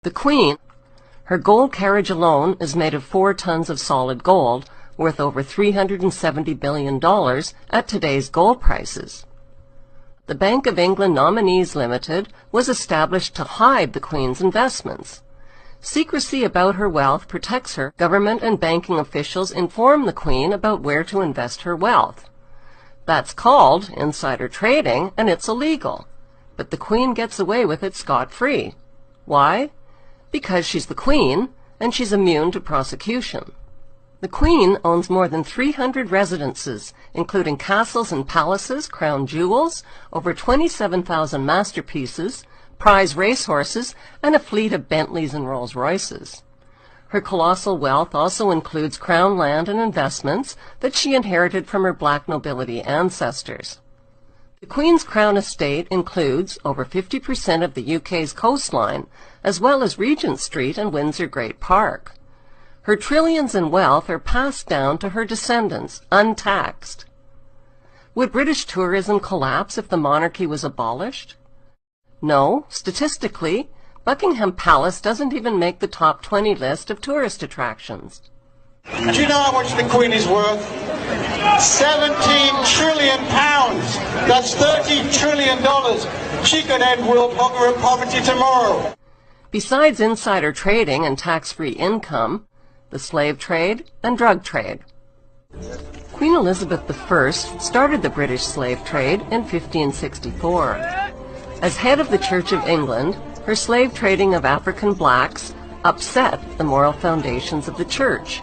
The Queen, her gold carriage alone is made of 4 tons of solid gold, worth over $370 billion at today's gold prices. The Bank of England Nominees Limited was established to hide the Queen's investments. Secrecy about her wealth protects her. Government and banking officials inform the Queen about where to invest her wealth. That's called insider trading, and it's illegal. But the Queen gets away with it scot-free. Why? Because she's the Queen, and she's immune to prosecution. The Queen owns more than 300 residences, including castles and palaces, crown jewels, over 27,000 masterpieces, prize racehorses, and a fleet of Bentleys and Rolls-Royces. Her colossal wealth also includes crown land and investments that she inherited from her black nobility ancestors. The Queen's Crown estate includes over 50% of the UK's coastline, as well as Regent Street and Windsor Great Park. Her trillions in wealth are passed down to her descendants, untaxed. Would British tourism collapse if the monarchy was abolished? No, statistically, Buckingham Palace doesn't even make the top 20 list of tourist attractions. Do you know how much the Queen is worth? 17 trillion pounds. That's $30 trillion. She could end world hunger and poverty tomorrow. Besides insider trading and tax-free income, the slave trade and drug trade. Queen Elizabeth I started the British slave trade in 1564. As head of the Church of England, her slave trading of African blacks upset the moral foundations of the Church.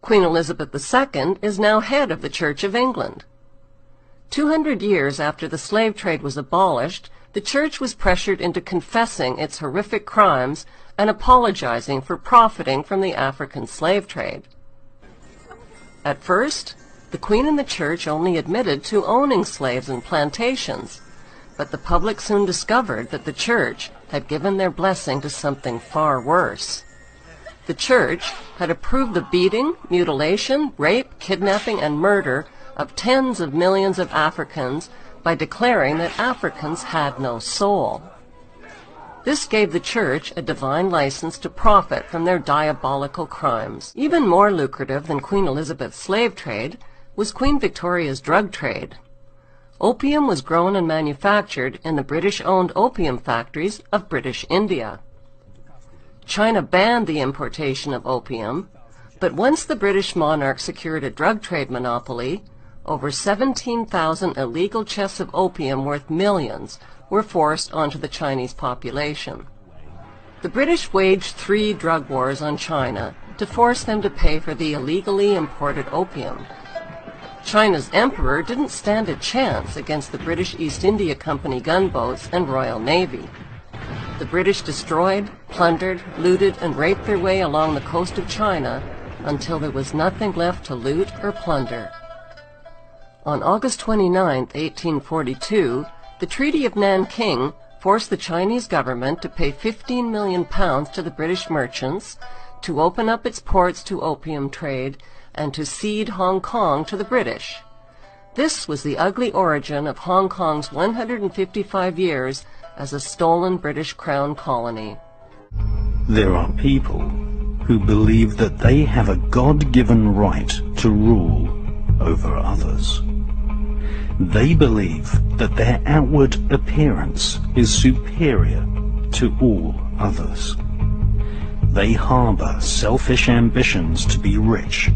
Queen Elizabeth II is now head of the Church of England. 200 years after the slave trade was abolished, the Church was pressured into confessing its horrific crimes and apologizing for profiting from the African slave trade. At first, the Queen and the Church only admitted to owning slaves and plantations, but the public soon discovered that the Church had given their blessing to something far worse. The Church had approved the beating, mutilation, rape, kidnapping, and murder of tens of millions of Africans by declaring that Africans had no soul. This gave the Church a divine license to profit from their diabolical crimes. Even more lucrative than Queen Elizabeth's slave trade was Queen Victoria's drug trade. Opium was grown and manufactured in the British-owned opium factories of British India. China banned the importation of opium, but once the British monarch secured a drug trade monopoly, over 17,000 illegal chests of opium worth millions were forced onto the Chinese population. The British waged 3 drug wars on China to force them to pay for the illegally imported opium. China's emperor didn't stand a chance against the British East India Company gunboats and Royal Navy. The British destroyed, plundered, looted, and raped their way along the coast of China until there was nothing left to loot or plunder. On August 29, 1842, the Treaty of Nanking forced the Chinese government to pay £15 million to the British merchants to open up its ports to opium trade and to cede Hong Kong to the British. This was the ugly origin of Hong Kong's 155 years as a stolen British Crown colony. There are people who believe that they have a God-given right to rule over others. They believe that their outward appearance is superior to all others. They harbor selfish ambitions to be rich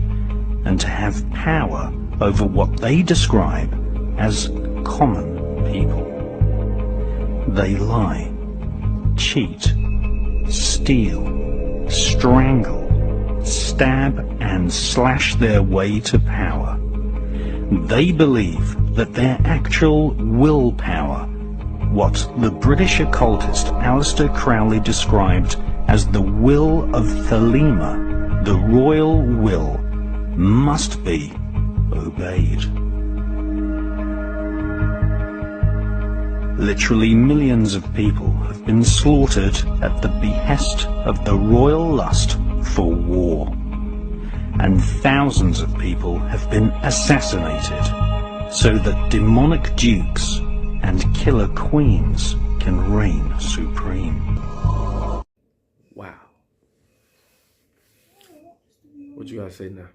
and to have power over what they describe as common people. They lie, cheat, steal, strangle, stab and slash their way to power. They believe that their actual willpower, what the British occultist Aleister Crowley described as the will of Thelema, the royal will, must be obeyed. Literally millions of people have been slaughtered at the behest of the royal lust for war, and thousands of people have been assassinated so that demonic dukes and killer queens can reign supreme. Wow. What you gotta say now?